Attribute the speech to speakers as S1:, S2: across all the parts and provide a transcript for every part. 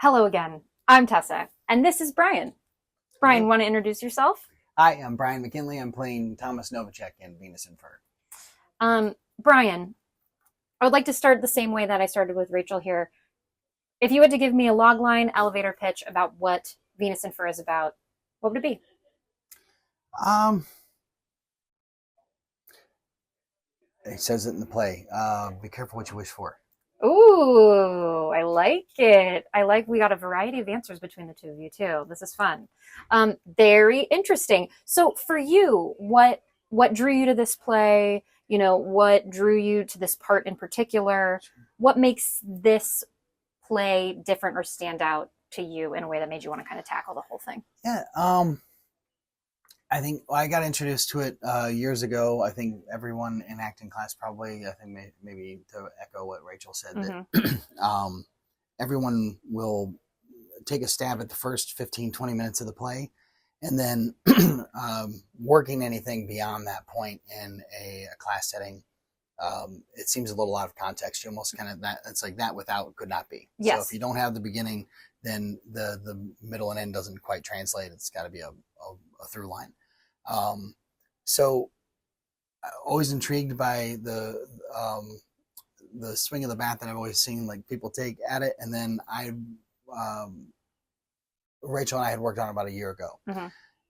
S1: Hello again. I'm Tessa, and this is Bryan. Bryan, want to introduce yourself?
S2: Hi, I'm Bryan McKinley. I'm playing Thomas Novacek in Venus and Fur.
S1: Bryan, I would like to start the same way that I started with Rachel here. If you had to give me a logline elevator pitch about what Venus and Fur is about, what would it be?
S2: It says it in the play. Be careful what you wish for.
S1: Ooh, I like it. We got a variety of answers between the two of you too. This is fun. Very interesting. So for you, what drew you to this play? You know, what drew you to this part in particular? What makes this play different or stand out to you in a way that made you want to kind of tackle the whole thing?
S2: Yeah. I think I got introduced to it years ago. I think everyone in acting class probably, I think maybe to echo what Rachel said, that everyone will take a stab at the first 15, 20 minutes of the play, and then working anything beyond that point in a class setting, it seems a little out of context. You almost kind of, it's like that without could not be.
S1: Yes.
S2: So if you don't have the beginning, then the middle and end doesn't quite translate. It's got to be a through line. So always intrigued by the swing of the bat that I've always seen like people take at it. And then Rachel and I had worked on it about a year ago,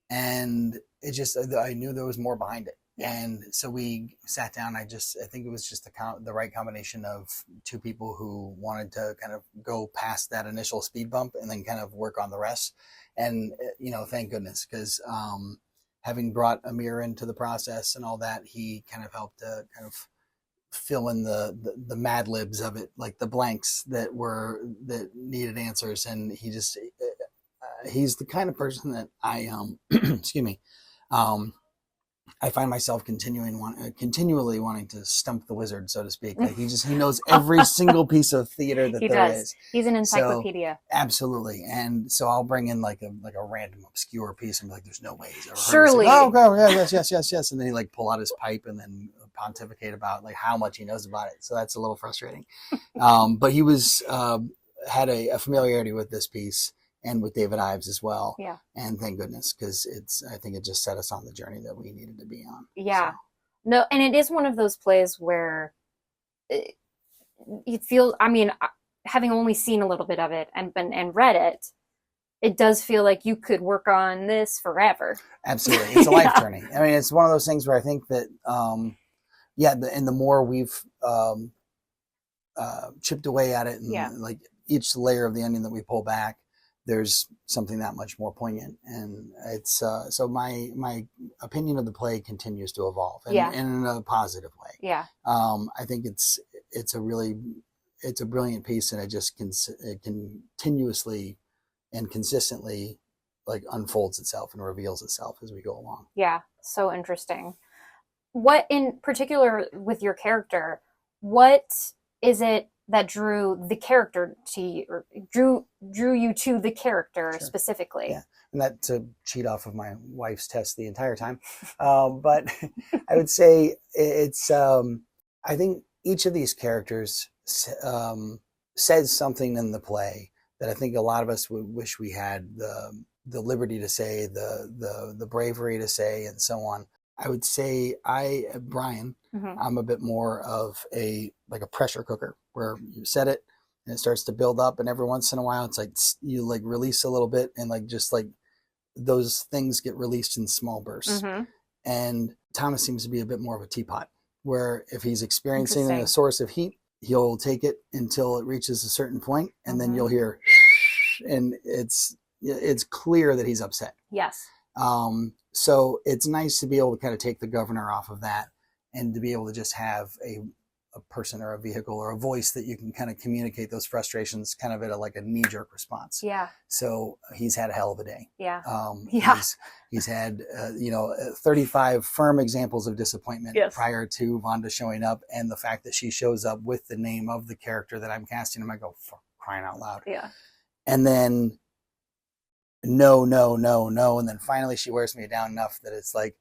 S2: and it just, I knew there was more behind it. And so we sat down. I think it was just the right combination of two people who wanted to kind of go past that initial speed bump and then kind of work on the rest. And, you know, thank goodness, because having brought Amir into the process and all that, he kind of helped to kind of fill in the Mad Libs of it, like the blanks that needed answers. And he's the kind of person that I, excuse me, I find myself continually wanting to stump the wizard, so to speak. Like he knows every single piece of theater that there is.
S1: He's an encyclopedia.
S2: So, absolutely. And so I'll bring in like a random obscure piece and be like, there's no way he's ever
S1: Surely.
S2: heard of it. Oh, yes. And then he like pull out his pipe and then pontificate about like how much he knows about it. So that's a little frustrating. But he had a familiarity with this piece and with David Ives as well. Yeah. And thank goodness, because I think it just set us on the journey that we needed to be on.
S1: Yeah. So. No, and it is one of those plays where it feels, I mean, having only seen a little bit of it and read it, it does feel like you could work on this forever.
S2: Absolutely. It's a life journey. I mean, it's one of those things where I think that, and the more we've chipped away at it and like each layer of the onion that we pull back, there's something that much more poignant. And it's, so my opinion of the play continues to evolve and in a positive way.
S1: Yeah.
S2: I think it's a brilliant piece, and it continuously and consistently like unfolds itself and reveals itself as we go along.
S1: Yeah. So interesting. What in particular with your character, what is it that drew the character to you, or drew you to the character specifically?
S2: Yeah, and that to cheat off of my wife's test the entire time. But I would say it's, I think each of these characters says something in the play that I think a lot of us would wish we had the liberty to say, the bravery to say, and so on. I would say Bryan, I'm a bit more of a pressure cooker, where you set it and it starts to build up, and every once in a while it's like you like release a little bit, and like just like those things get released in small bursts. And Thomas seems to be a bit more of a teapot, where if he's experiencing a source of heat, he'll take it until it reaches a certain point, and then you'll hear and it's clear that he's upset.
S1: Yes.
S2: So it's nice to be able to kind of take the governor off of that, and to be able to just have a person or a vehicle or a voice that you can kind of communicate those frustrations kind of at a knee-jerk response.
S1: Yeah.
S2: So he's had a hell of a day.
S1: Yeah.
S2: He's had 35 firm examples of disappointment prior to Vonda showing up, and the fact that she shows up with the name of the character that I'm casting him, I go, for crying out loud.
S1: Yeah.
S2: And then no. And then finally she wears me down enough that it's like,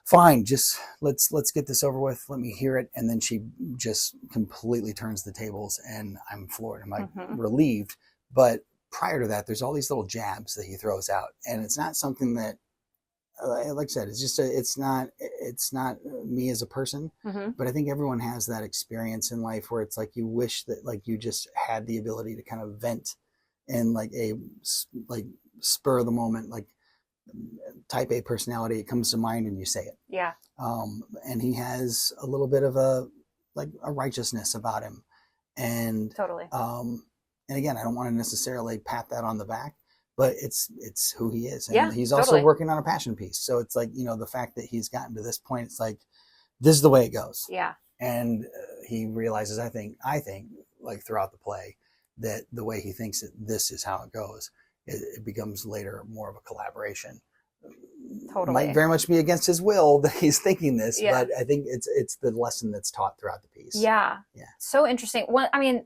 S2: fine, just let's get this over with. Let me hear it. And then she just completely turns the tables, and I'm floored. I'm like relieved, but prior to that, there's all these little jabs that he throws out, and it's not something that, like I said, it's not me as a person, but I think everyone has that experience in life where it's like you wish that like you just had the ability to kind of vent in like a like spur of the moment, like type A personality. It comes to mind and you say it.
S1: Yeah.
S2: And he has a little bit of a righteousness about him, and
S1: Totally.
S2: And again, I don't want to necessarily pat that on the back, but it's who he is. And
S1: yeah,
S2: he's also
S1: totally.
S2: working on a passion piece. So it's like, you know, the fact that he's gotten to this point, it's like, this is the way it goes.
S1: Yeah.
S2: And he realizes, I think like throughout the play, that the way he thinks that this is how it goes, it becomes later more of a collaboration.
S1: Totally.
S2: Might very much be against his will that he's thinking this,
S1: yeah.
S2: but I think it's the lesson that's taught throughout the piece.
S1: Yeah.
S2: Yeah.
S1: So interesting. Well, I mean,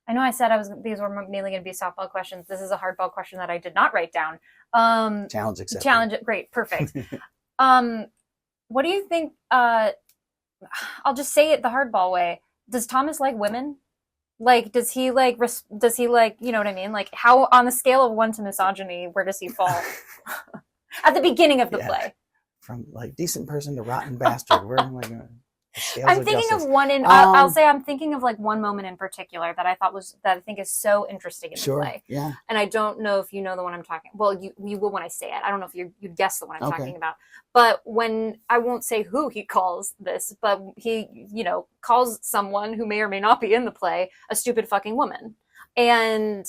S1: I know I said these were mainly going to be softball questions. This is a hardball question that I did not write down.
S2: Challenge accepted.
S1: Challenge. Great. Perfect. What do you think? I'll just say it the hardball way. Does Thomas like women? Like, does he like, you know what I mean? Like, how, on the scale of 1 to misogyny, where does he fall? At the beginning of the play.
S2: From like decent person to rotten bastard. Where am I going?
S1: I'm thinking of one I'll say I'm thinking of like one moment in particular that I think is so interesting in the play.
S2: Yeah.
S1: And I don't know if you know the one I'm talking. Well, you will when I say it. I don't know if you'd guess the one I'm talking about. But when, I won't say who he calls this, but he, you know, calls someone who may or may not be in the play a stupid fucking woman. And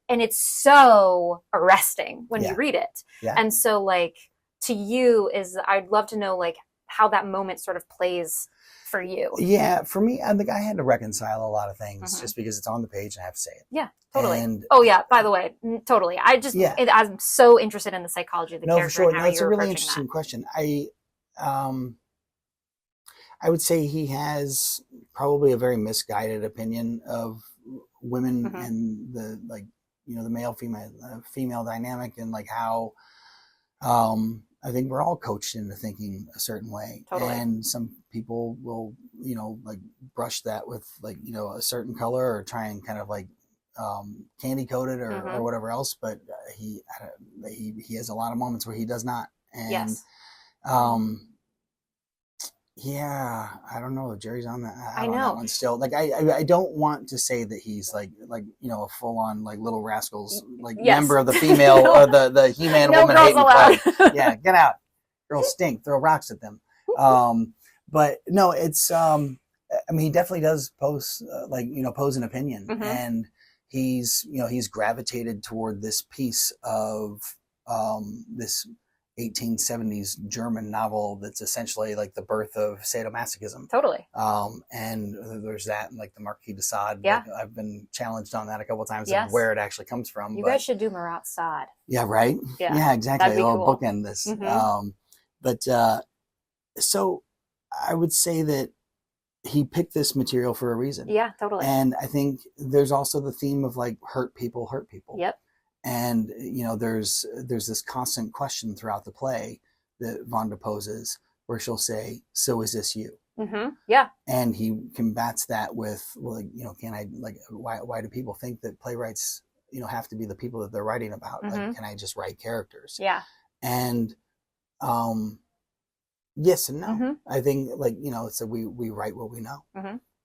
S1: it's so arresting when you read it. Yeah. And so like to you I'd love to know like how that moment sort of plays for you. Yeah,
S2: for me, I think I had to reconcile a lot of things just because it's on the page and I have to say it.
S1: Yeah, totally.
S2: And,
S1: oh yeah, by the way, totally. I'm so interested in the psychology of the character.
S2: For sure.
S1: And how
S2: it's a really interesting question. I would say he has probably a very misguided opinion of women and the, like, you know, the male female dynamic, and like how I think we're all coached into thinking a certain way. Totally. And some people will, you know, like brush that with like, you know, a certain color or try and kind of like candy coat it or whatever else. But he has a lot of moments where he does not. And
S1: yes.
S2: Yeah, I don't know if Jerry's on that.
S1: I know.
S2: On that one still. Like I don't want to say that he's like you know, a full on like Little Rascals like member of the female or the He-Man woman hating club. Yeah, get out. Girls stink. Throw rocks at them. But no, it's I mean, he definitely does pose an opinion, and he's gravitated toward this piece of this 1870s German novel that's essentially like the birth of sadomasochism.
S1: Totally.
S2: And there's that, and like the Marquis de Sade.
S1: Yeah.
S2: Like, I've been challenged on that a couple of times of where it actually comes from.
S1: You guys should do Marat Sade.
S2: Yeah, right? Yeah, exactly.
S1: That'd be cool.
S2: Bookend this. So I would say that he picked this material for a reason.
S1: Yeah, totally.
S2: And I think there's also the theme of like hurt people.
S1: Yep.
S2: And, you know, there's this constant question throughout the play that Vonda poses where she'll say, so is this you?
S1: Yeah.
S2: And he combats that with, well, you know, why do people think that playwrights, you know, have to be the people that they're writing about? Like, can I just write characters?
S1: Yeah.
S2: And, yes and no. I think, like, you know, so we write what we know.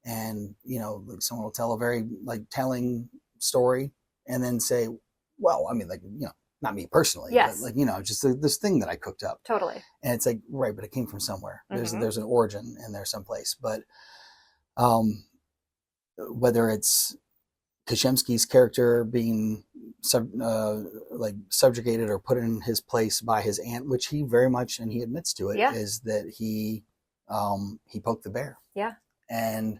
S2: And, you know, like someone will tell a very like telling story and then say, well, I mean, like, you know, not me personally, but like, you know, just this thing that I cooked up.
S1: Totally.
S2: And it's like, right, but it came from somewhere. There's an origin in there someplace. But whether it's Kashemski's character being subjugated or put in his place by his aunt, which he very much, and he admits to it, is that he poked the bear.
S1: Yeah.
S2: And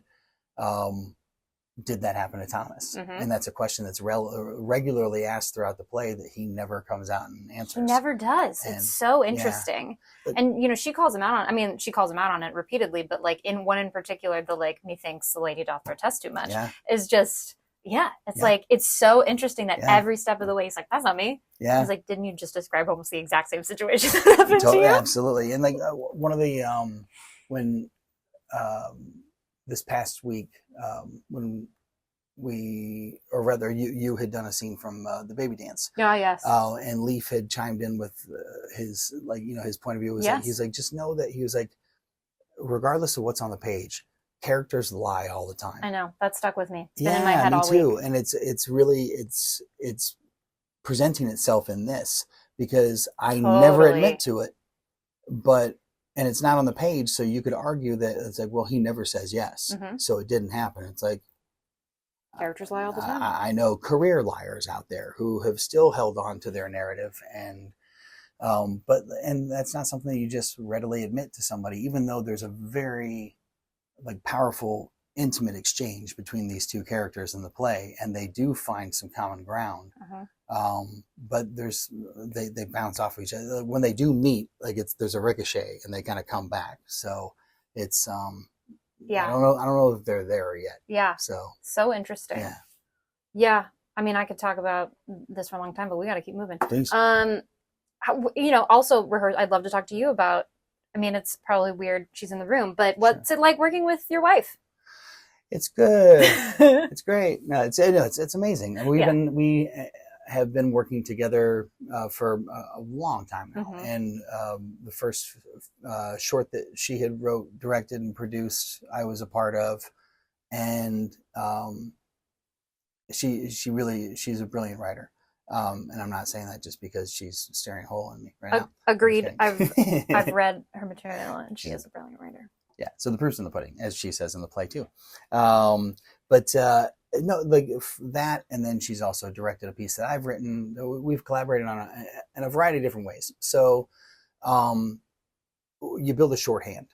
S2: did that happen to Thomas? And that's a question that's regularly asked throughout the play that he never comes out and answers.
S1: He never does. And, it's so interesting. Yeah. And, you know, she calls him out on it repeatedly, but like in one in particular, the like, methinks the lady doth protest too much is just, it's like, it's so interesting that every step of the way, he's like, that's not me. Yeah. He's like, didn't you just describe almost the exact same situation that happened to you?
S2: Absolutely. And like one of the, when, this past week, when or rather, you had done a scene from the Baby Dance.
S1: Yeah, yes.
S2: And Leaf had chimed in with his, like, his point of view was
S1: Yes.
S2: like, he's like, just know that he was like, regardless of what's on the page, characters lie all the time.
S1: I know, that stuck with me. It's been in my head all
S2: too.
S1: week.
S2: And it's really presenting itself in this, because I never admit to it, and it's not on the page, so you could argue that it's like, well, he never says yes, so it didn't happen. It's like,
S1: characters lie all the time.
S2: I know career liars out there who have still held on to their narrative, and that's not something that you just readily admit to somebody, even though there's a very like powerful, intimate exchange between these two characters in the play, and they do find some common ground. But they bounce off of each other when they do meet. Like there's a ricochet, and they kind of come back. So it's I don't know if they're there yet.
S1: Yeah. So interesting.
S2: Yeah.
S1: Yeah. I mean, I could talk about this for a long time, but we got to keep moving.
S2: Please.
S1: Also rehearse. I'd love to talk to you about. I mean, it's probably weird she's in the room, but what's it like working with your wife?
S2: It's good. It's great. No, it's amazing. And we have been working together for a long time now. And the first short that she had wrote, directed, and produced, I was a part of. And she's a brilliant writer. And I'm not saying that just because she's staring a hole in me right now.
S1: Agreed. I've read her material, and she is a brilliant writer.
S2: Yeah. So the proof's in the pudding, as she says in the play too. No, like that, and then she's also directed a piece that I've written. We've collaborated on in a variety of different ways. So you build a shorthand,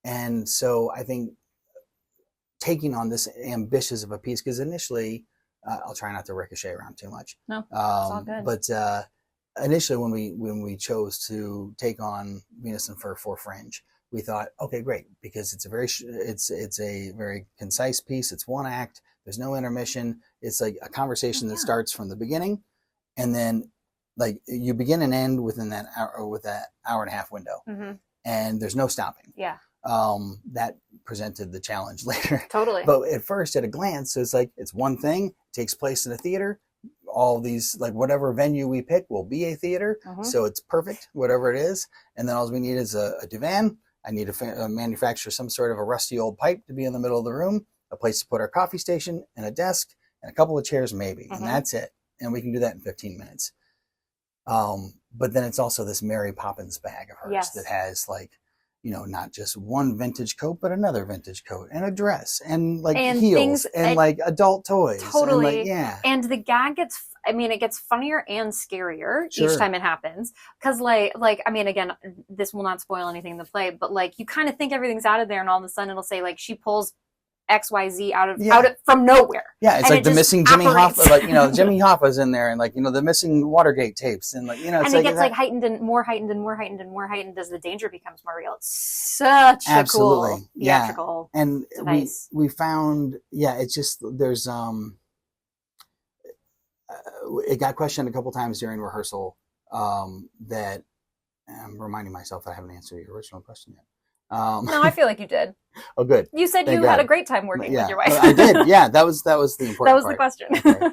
S2: and so I think taking on this ambitious of a piece, because initially. I'll try not to ricochet around too much.
S1: No, it's all good.
S2: But initially, when we chose to take on Venus and Fur for Fringe, we thought, okay, great, because it's a very concise piece. It's one act. There's no intermission. It's like a conversation that starts from the beginning, and then like you begin and end within that hour, with that hour and a half window, and there's no stopping.
S1: Yeah.
S2: That presented the challenge later.
S1: Totally.
S2: But at first, at a glance, it's like, it's one thing, takes place in a theater. All these, like whatever venue we pick will be a theater. So it's perfect, whatever it is. And then all we need is a divan. I need to manufacture some sort of a rusty old pipe to be in the middle of the room, a place to put our coffee station, and a desk, and a couple of chairs maybe. And that's it. And we can do that in 15 minutes. But then it's also this Mary Poppins bag of hers that has like, not just one vintage coat, but another vintage coat, and a dress, and like heels, and like adult toys.
S1: Totally.
S2: And
S1: And the gag it gets funnier and scarier each time it happens. Cause like, I mean, again, this will not spoil anything in the play, but like, you kind of think everything's out of there, and all of a sudden it'll say like, she pulls XYZ out of from nowhere.
S2: Yeah, it's like the missing Jimmy Hoffa, like Jimmy Hoffa's in there, and like the missing Watergate tapes, and like
S1: it's and it gets like heightened and more heightened and more heightened and more heightened as the danger becomes more real. It's such a cool theatrical device.
S2: We found it's just there's it got questioned a couple times during rehearsal that I'm reminding myself that I haven't answered your original question yet.
S1: No, I feel like you did.
S2: Oh, good.
S1: You said you had a great time working with your wife.
S2: I did. Yeah, that was the important part.
S1: That was the question.
S2: Okay.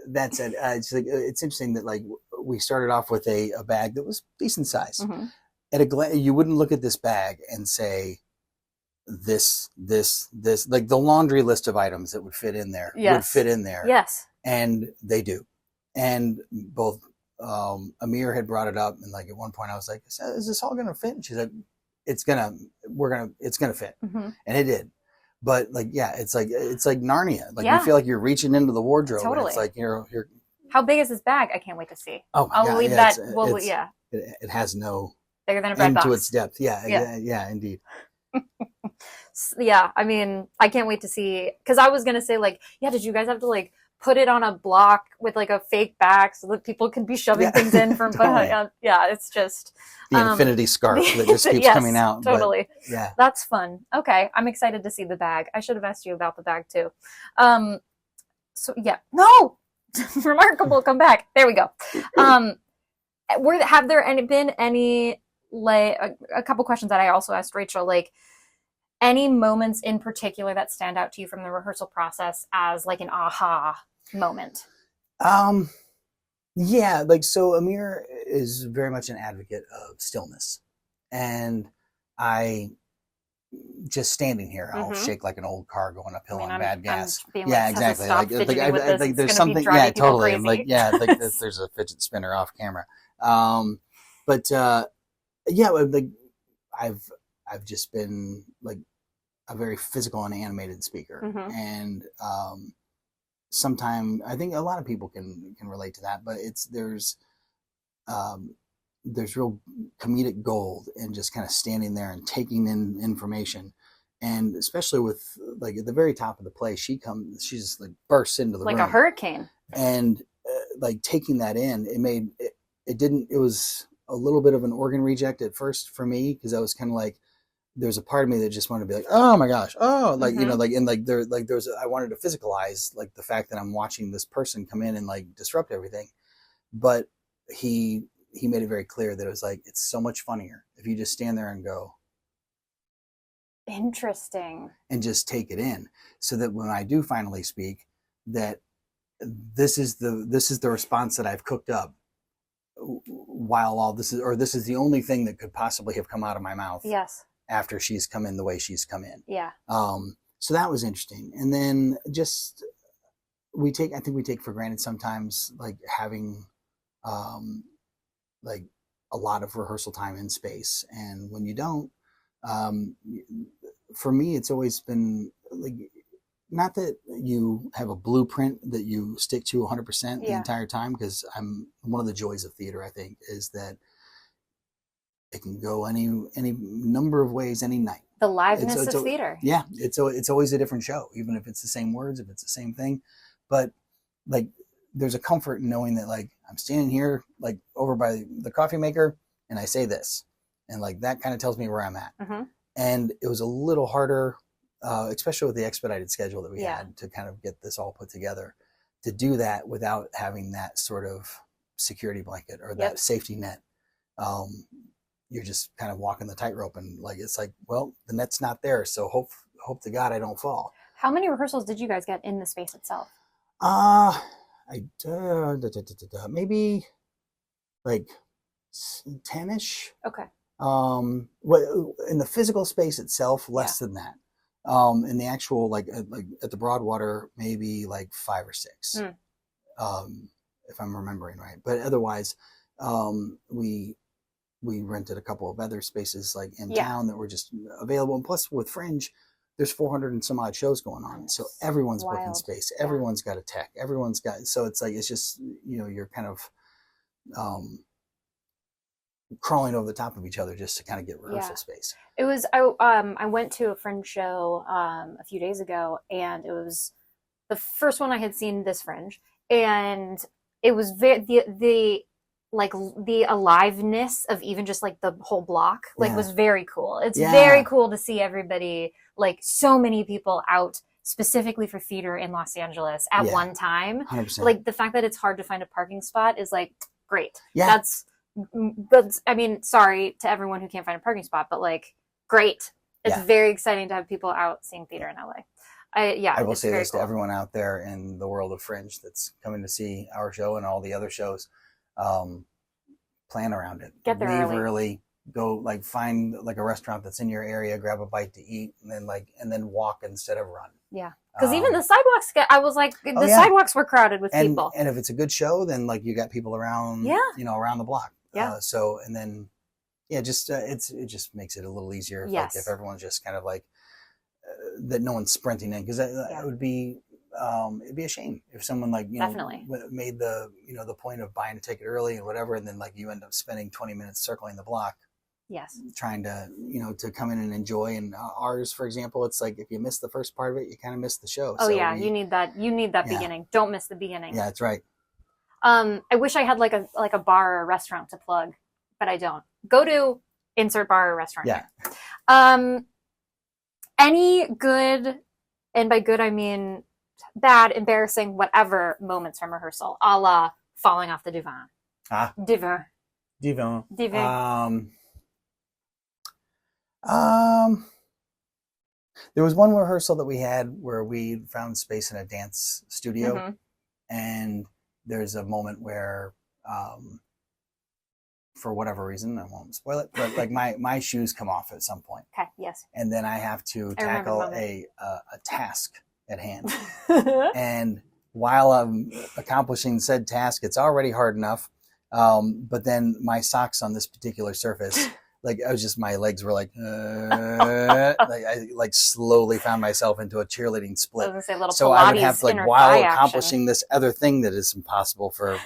S2: That said, it's interesting that like we started off with a bag that was decent size. At a glance, you wouldn't look at this bag and say this, like the laundry list of items that would fit in there would fit in there.
S1: Yes.
S2: And they do. And both Amir had brought it up, and like at one point I was like, is this all gonna fit? And she said, it's gonna fit. And it did. But like, it's like Narnia. Like you feel like you're reaching into the wardrobe.
S1: Totally.
S2: And it's like you're
S1: how big is this bag? I can't wait to see.
S2: Oh my
S1: I'll leave that.
S2: It has no
S1: bigger than a bread box.
S2: To its depth. Yeah, indeed.
S1: Yeah, I mean, I can't wait to see, because I was gonna say like, did you guys have to like put it on a block with like a fake back so that people can be shoving things in from behind? It's just
S2: the infinity scarf that just keeps coming out.
S1: Totally.
S2: But,
S1: that's fun. Okay, I'm excited to see the bag. I should have asked you about the bag too. No, remarkable. Come back. There we go. Have there been any like a couple questions that I also asked Rachel, like Any moments in particular that stand out to you from the rehearsal process as like an aha moment?
S2: Yeah, like so Amir is very much an advocate of stillness. And I just standing here, I'll
S1: Mm-hmm.
S2: shake like an old car going
S1: I
S2: uphill
S1: mean,
S2: on bad
S1: I'm
S2: gas.
S1: being
S2: Yeah,
S1: like, Tessa,
S2: exactly.
S1: stop fidgeting with this.
S2: Like
S1: It's
S2: there's
S1: going to be
S2: something.
S1: driving
S2: Yeah,
S1: people
S2: totally.
S1: crazy.
S2: I'm like, yeah, like there's a fidget spinner off camera. But yeah, like I've I've just been like a very physical and animated speaker,
S1: Mm-hmm.
S2: and sometimes I think a lot of people can relate to that. But um, there's real comedic gold in just kind of standing there and taking in information. And especially with like at the very top of the play, she just like bursts into the
S1: Like
S2: room
S1: a hurricane.
S2: and like taking that in, it was a little bit of an organ reject at first for me because I was kind of like, there's a part of me that just wanted to be like, oh my gosh, oh, like,
S1: Mm-hmm.
S2: like, and I wanted to physicalize like the fact that I'm watching this person come in and like disrupt everything. But he made it very clear that it was like, it's so much funnier if you just stand there and go,
S1: Interesting.
S2: and just take it in, so that when I do finally speak, that this is the response that I've cooked up while all this is the only thing that could possibly have come out of my mouth.
S1: Yes.
S2: After she's come in the way she's come in.
S1: Yeah.
S2: So that was interesting. And then just I think we take for granted sometimes like having like a lot of rehearsal time in space. And when you don't, for me, it's always been like, not that you have a blueprint that you stick to 100% the entire time, because one of the joys of theater, I think, is that it can go any number of ways any night.
S1: The liveness of theater.
S2: Yeah, it's always a different show, even if it's the same words, if it's the same thing. But like, there's a comfort in knowing that like I'm standing here like over by the coffee maker and I say this, and like that kind of tells me where I'm at.
S1: Mm-hmm.
S2: And it was a little harder, especially with the expedited schedule that we had to kind of get this all put together, to do that without having that sort of security blanket or that safety net. You're just kind of walking the tightrope, and like it's like, well, the net's not there, so hope to God I don't fall.
S1: How many rehearsals did you guys get in the space itself?
S2: Maybe like 10ish.
S1: Okay.
S2: In the physical space itself, less than that. In the actual like at the Broadwater, maybe like 5 or 6, if I'm remembering right. But otherwise, we rented a couple of other spaces like in town that were just available. And plus with Fringe, there's 400 and some odd shows going on. So everyone's booking space. Everyone's got a tech. So it's like, it's just, you're kind of crawling over the top of each other just to kind of get rehearsal space.
S1: It was, I went to a Fringe show a few days ago, and it was the first one I had seen this Fringe. And it was the aliveness of even just like the whole block was very cool. It's very cool to see everybody, like so many people out specifically for theater in Los Angeles at one time.
S2: 100%.
S1: Like the fact that it's hard to find a parking spot is like great. That's I mean, sorry to everyone who can't find a parking spot, but like great. It's very exciting to have people out seeing theater in LA. I
S2: will say this to everyone out there in the world of Fringe that's coming to see our show and all the other shows. Plan around it.
S1: Get there
S2: early. Go like find like a restaurant that's in your area, grab a bite to eat, and then walk instead of run. Yeah,
S1: because even the sidewalks I was like, the sidewalks were crowded with people.
S2: And if it's a good show, then like you got people around, around the block. So and then it just makes it a little easier if everyone's just kind of like that, no one's sprinting in, because it would be. It'd be a shame if someone like definitely made the the point of buying a ticket early and whatever, and then like you end up spending 20 minutes circling the block, trying to to come in and enjoy. And ours, for example, it's like if you miss the first part of it, you kind of miss the show.
S1: You need that beginning. Don't miss the beginning.
S2: That's right.
S1: I wish I had like a bar or a restaurant to plug, but I don't. Go to insert bar or restaurant. Any good, and by good I mean bad, embarrassing, whatever moments from rehearsal, a la falling off the divan. Divan.
S2: There was one rehearsal that we had where we found space in a dance studio,
S1: Mm-hmm.
S2: and there's a moment where, for whatever reason, I won't spoil it, but like my shoes come off at some point,
S1: Okay. Yes.
S2: and then I have to
S1: I remember the
S2: tackle
S1: moment.
S2: a task at hand. And while I'm accomplishing said task, it's already hard enough. But then my socks on this particular surface, like my legs were like I like slowly found myself into a cheerleading
S1: I
S2: split.
S1: was gonna say a little
S2: So I would
S1: Pilates
S2: have to, like,
S1: inner
S2: while
S1: thigh
S2: accomplishing
S1: action.
S2: this other thing that is impossible for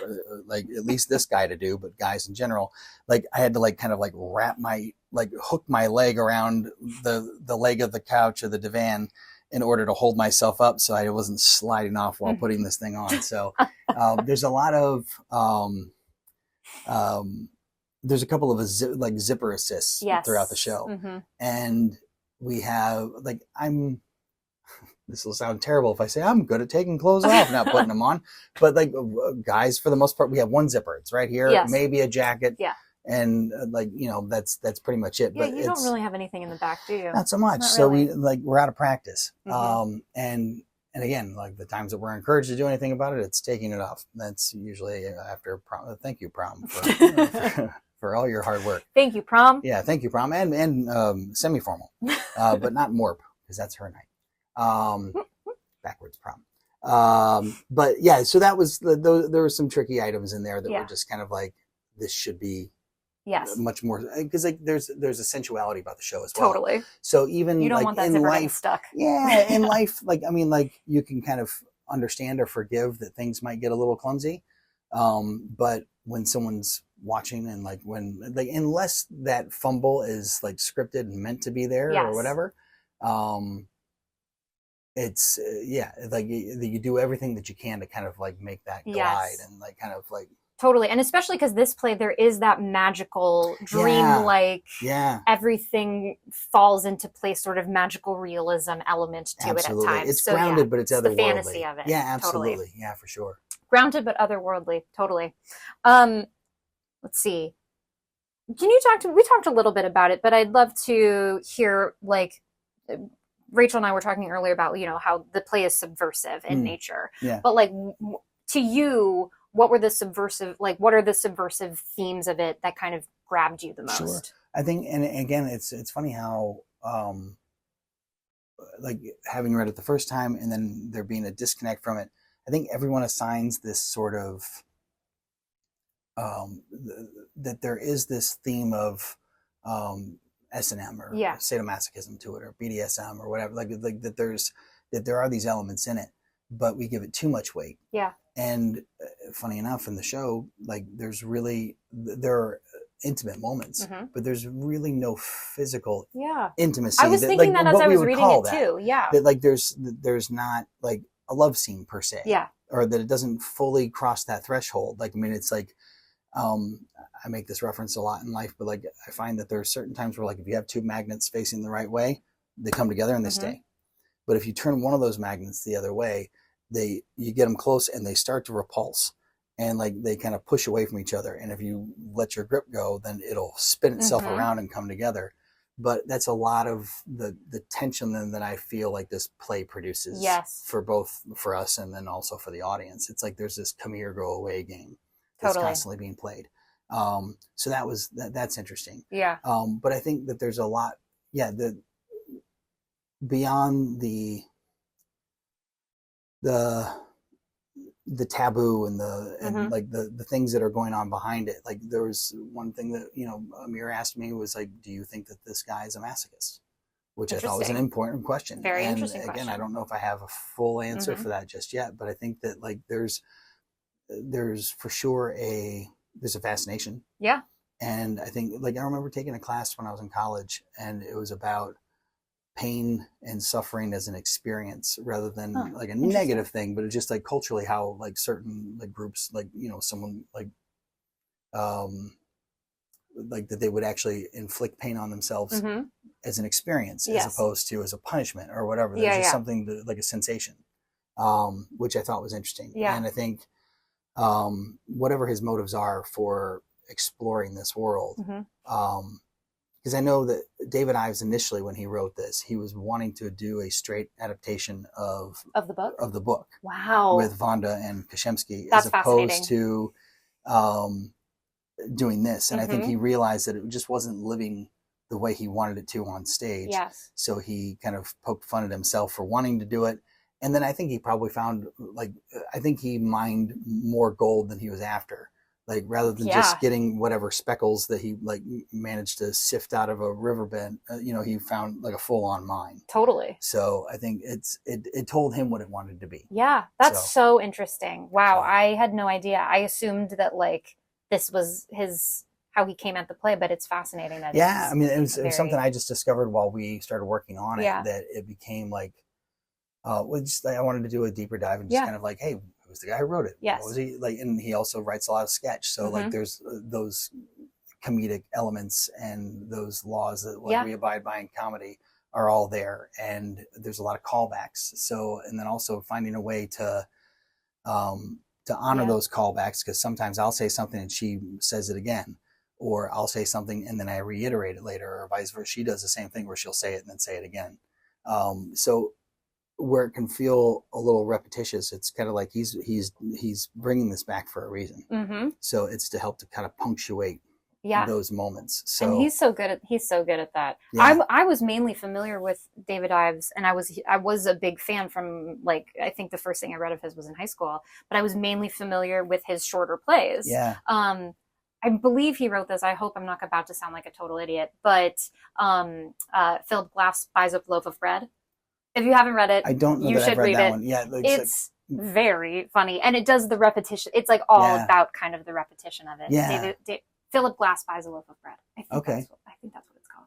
S2: like at least this guy to do, but guys in general, like I had to like kind of like hook my leg around the leg of the couch or the divan in order to hold myself up so I wasn't sliding off while putting this thing on. So there's a lot of there's a couple of zipper assists throughout the show.
S1: Mm-hmm.
S2: And we have like this will sound terrible if I say I'm good at taking clothes off, not putting them on, but like guys, for the most part, we have one zipper. It's right here,
S1: Yes.
S2: maybe a jacket.
S1: Yeah.
S2: And that's pretty much it.
S1: Yeah,
S2: but
S1: you don't really have anything in the back, do you?
S2: not so much.
S1: Not
S2: So
S1: really.
S2: we're out of practice.
S1: Mm-hmm.
S2: And again, like the times that we're encouraged to do anything about it, it's taking it off. That's usually after prom. Thank you, prom, for all your hard work.
S1: Thank you, prom.
S2: Yeah, thank you, prom, and semi-formal, but not morp, because that's her night. Backwards prom. But yeah, so that was there were some tricky items in there that were just kind of like, this should be much more, because like there's a sensuality about the show as well.
S1: Totally.
S2: So even
S1: you don't
S2: like
S1: want that
S2: in
S1: zipper
S2: life,
S1: stuck.
S2: Yeah, in life, like I mean, like you can kind of understand or forgive that things might get a little clumsy, but when someone's watching and like unless that fumble is like scripted and meant to be there or whatever, it's like you do everything that you can to kind of like make that glide and like kind of like.
S1: Totally. And especially because this play, there is that magical, dream-like, everything falls into place, sort of magical realism element to it at times.
S2: It's grounded, but it's otherworldly.
S1: The fantasy of it.
S2: Yeah, absolutely.
S1: Totally.
S2: Yeah, for sure.
S1: Grounded, but otherworldly. Totally. Let's see. We talked a little bit about it, but I'd love to hear, like, Rachel and I were talking earlier about, how the play is subversive in nature.
S2: Yeah.
S1: But like, to you, what are the subversive themes of it that kind of grabbed you the most?
S2: Sure. I think, and again, it's funny how, like having read it the first time and then there being a disconnect from it, I think everyone assigns this sort of, that there is this theme of, S&M or sadomasochism to it, or BDSM or whatever, like that there are these elements in it, but we give it too much weight.
S1: Yeah.
S2: And funny enough, in the show, like there are intimate moments, but there's really no physical intimacy.
S1: I was thinking that as I was reading it too. Yeah.
S2: That like there's not like a love scene per se.
S1: Yeah.
S2: Or that it doesn't fully cross that threshold. Like, I mean, it's like, I make this reference a lot in life, but like I find that there are certain times where like if you have two magnets facing the right way, they come together and they stay. But if you turn one of those magnets the other way, you get them close and they start to repulse, and like they kind of push away from each other. And if you let your grip go, then it'll spin itself around and come together. But that's a lot of the tension then that I feel like this play produces for us and then also for the audience. It's like there's this come here, go away game that's constantly being played. So that's interesting.
S1: Yeah.
S2: But I think that there's a lot, beyond the taboo and like the things that are going on behind it. Like there was one thing that, Amir asked me was like, do you think that this guy is a masochist? Which I thought was an important question.
S1: Very
S2: and
S1: interesting
S2: again,
S1: question.
S2: I don't know if I have a full answer for that just yet, but I think that like there's for sure there's a fascination.
S1: Yeah.
S2: And I think like I remember taking a class when I was in college, and it was about pain and suffering as an experience rather than like a negative thing, but it's just like culturally how like certain like groups, like, someone like that they would actually inflict pain on themselves as an experience as opposed to as a punishment or whatever. There's just something like a sensation, which I thought was interesting.
S1: Yeah.
S2: And I think whatever his motives are for exploring this world, because because I know that David Ives initially, when he wrote this, he was wanting to do a straight adaptation of
S1: the book.
S2: Wow.
S1: Wow.
S2: With Vonda and Kashemsky,
S1: That's
S2: as opposed
S1: fascinating.
S2: to doing this. And I think
S1: Mhm.
S2: he realized that it just wasn't living the way he wanted it to on stage.
S1: Yes.
S2: So he kind of poked fun at himself for wanting to do it. And then I think he probably found, like, I think he mined more gold than he was after. Like, rather than
S1: Yeah.
S2: just getting whatever speckles that he like managed to sift out of a riverbed, you know, he found like a full on mine.
S1: Totally.
S2: So I think it told him what it wanted to be.
S1: Yeah, that's so interesting. Wow,
S2: So.
S1: I had no idea. I assumed that like this was his how he came at the play, but it's fascinating that
S2: Yeah,
S1: it's
S2: I mean, it was
S1: very...
S2: something I just discovered while we started working on it,
S1: Yeah.
S2: that it became like, well, just I wanted to do a deeper dive and just kind of like, hey, who's the guy who wrote it?
S1: Yes.
S2: What was he like? And he also writes a lot of sketch, so like there's those comedic elements and those laws that like we abide by in comedy are all there, and there's a lot of callbacks. So, and then also finding a way to honor those callbacks, because sometimes I'll say something and she says it again, or I'll say something and then I reiterate it later, or vice versa. She does the same thing where she'll say it and then say it again. So where it can feel a little repetitious, it's kind of like he's bringing this back for a reason. Mm-hmm. So it's to help to kind of punctuate those moments. So,
S1: and he's so good at that. Yeah. I was mainly familiar with David Ives, and I was a big fan from, like, I think the first thing I read of his was in high school, but I was mainly familiar with his shorter plays.
S2: Yeah.
S1: I believe he wrote this. I hope I'm not about to sound like a total idiot, but Philip Glass Buys a Loaf of Bread. If you haven't read it,
S2: I don't know, you should read that one. Yeah,
S1: it's very funny, and it does the repetition. It's like all about kind of the repetition of it.
S2: Yeah.
S1: Philip Glass Buys a Loaf of Bread. I think that's what it's called.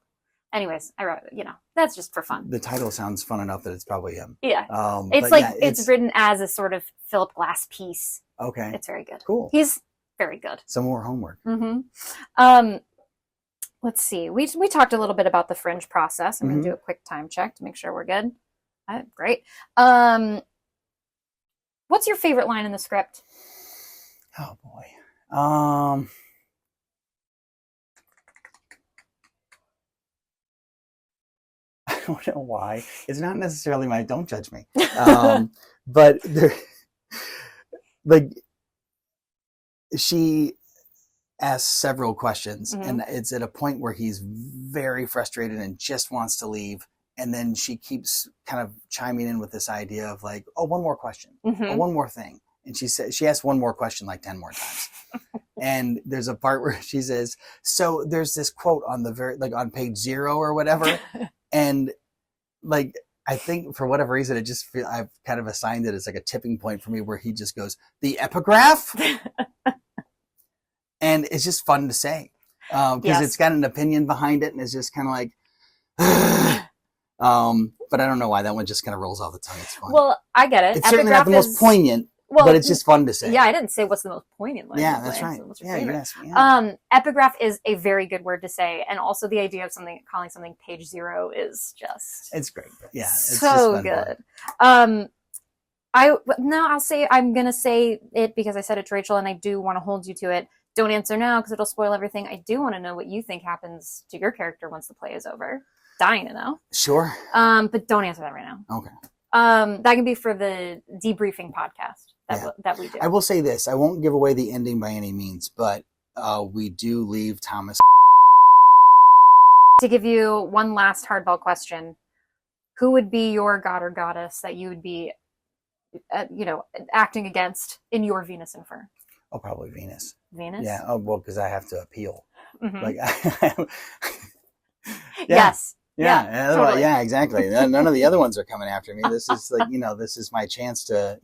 S1: Anyways, I wrote it. You know, that's just for fun.
S2: The title sounds fun enough that it's probably him.
S1: Yeah. It's like it's written as a sort of Philip Glass piece.
S2: Okay.
S1: It's very good.
S2: Cool.
S1: He's very good.
S2: Some more homework.
S1: Mm-hmm. Let's see. We talked a little bit about the Fringe process. I'm going to do a quick time check to make sure we're good. Great. What's your favorite line in the script?
S2: Oh boy. I don't know why. It's not necessarily don't judge me. But there, like, she asks several questions, and it's at a point where he's very frustrated and just wants to leave. And then she keeps kind of chiming in with this idea of like, oh, one more question, oh, one more thing. And she asks one more question like 10 more times. And there's a part where she says, so there's this quote on the on page 0 or whatever. And like, I think for whatever reason, I've kind of assigned it as like a tipping point for me, where he just goes, the epigraph. And it's just fun to say, because it's got an opinion behind it. And it's just kind of like, but I don't know why that one just kind of rolls off the tongue. It's fun.
S1: Well, I get it.
S2: It's certainly not the most poignant, but it's just fun to say.
S1: Yeah, I didn't say what's the most poignant line.
S2: Yeah, that's right.
S1: Epigraph is a very good word to say, and also the idea of calling something page 0 is just—it's
S2: great. Yeah, it's
S1: so good. I'm gonna say it because I said it to Rachel, and I do want to hold you to it. Don't answer now because it'll spoil everything. I do want to know what you think happens to your character once the play is over. Dying to know.
S2: Sure.
S1: But don't answer that right now.
S2: Okay.
S1: That can be for the debriefing podcast that we do.
S2: I will say this. I won't give away the ending by any means, but we do leave Thomas.
S1: To give you one last hardball question, who would be your god or goddess that you would be, acting against in your Venus and Fur?
S2: Oh, probably Venus.
S1: Venus?
S2: Yeah. Oh, well, because I have to appeal.
S1: Mm-hmm.
S2: Like,
S1: Yes.
S2: Yeah,
S1: totally.
S2: Yeah, exactly. None of the other ones are coming after me. This is like, this is my chance to,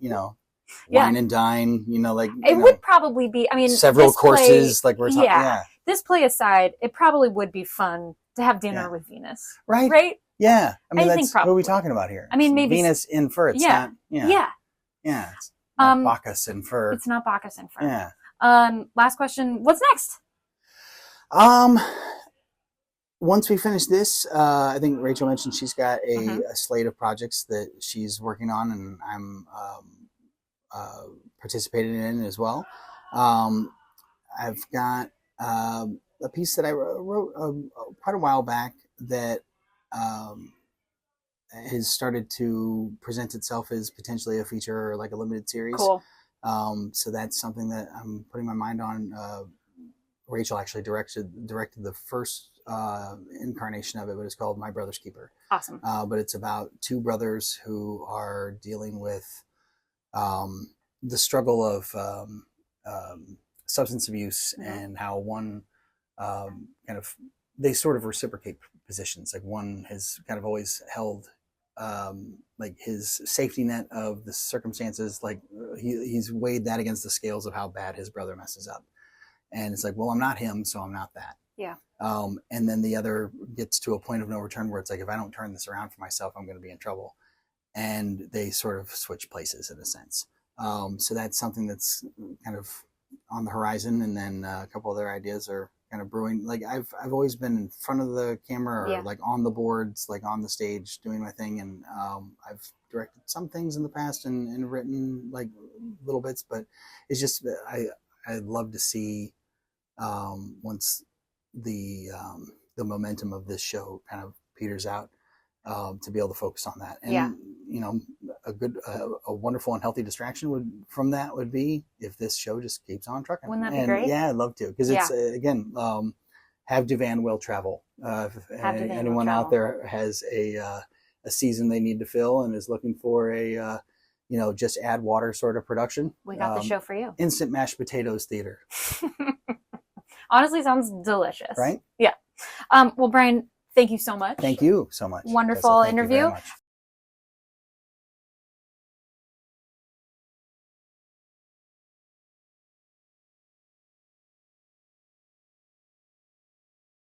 S2: wine and dine,
S1: it would probably be, I mean,
S2: several courses, like we're talking. Yeah.
S1: This play aside, it probably would be fun to have dinner with Venus.
S2: Right?
S1: Right?
S2: Yeah. I mean,
S1: think
S2: what are we talking about here?
S1: I mean, maybe
S2: Venus in fur. It's not,
S1: Yeah.
S2: It's not Bacchus in fur.
S1: It's not Bacchus in fur.
S2: Yeah.
S1: Last question. What's next?
S2: Once we finish this, I think Rachel mentioned she's got a slate of projects that she's working on, and I'm participating in as well. I've got a piece that I wrote quite a while back that has started to present itself as potentially a feature or like a limited series.
S1: Cool.
S2: So that's something that I'm putting my mind on. Rachel actually directed the first incarnation of it, but it's called My Brother's Keeper.
S1: Awesome.
S2: But it's about two brothers who are dealing with the struggle of substance abuse, and how one they sort of reciprocate positions. Like one has kind of always held like his safety net of the circumstances, like he's weighed that against the scales of how bad his brother messes up. And it's like, well, I'm not him, so I'm not that.
S1: Yeah.
S2: And then the other gets to a point of no return where it's like, if I don't turn this around for myself, I'm going to be in trouble. And they sort of switch places in a sense. So that's something that's kind of on the horizon. And then a couple other ideas are kind of brewing. Like I've always been in front of the camera, or like on the boards, like on the stage doing my thing. And I've directed some things in the past and written like little bits, but it's just, I'd love to see once the momentum of this show kind of peters out, to be able to focus on that. And you know, a wonderful and healthy distraction from that would be if this show just keeps on trucking.
S1: Wouldn't that be great?
S2: Yeah, I'd love to, because it's again, have Duvan will travel. If anyone out there has a season they need to fill and is looking for a just add water sort of production,
S1: we got the show for you.
S2: Instant mashed potatoes theater.
S1: Honestly, sounds delicious.
S2: Right?
S1: Yeah. Well, Bryan, thank you so much.
S2: Thank you so much.
S1: Wonderful
S2: Tessa,
S1: interview.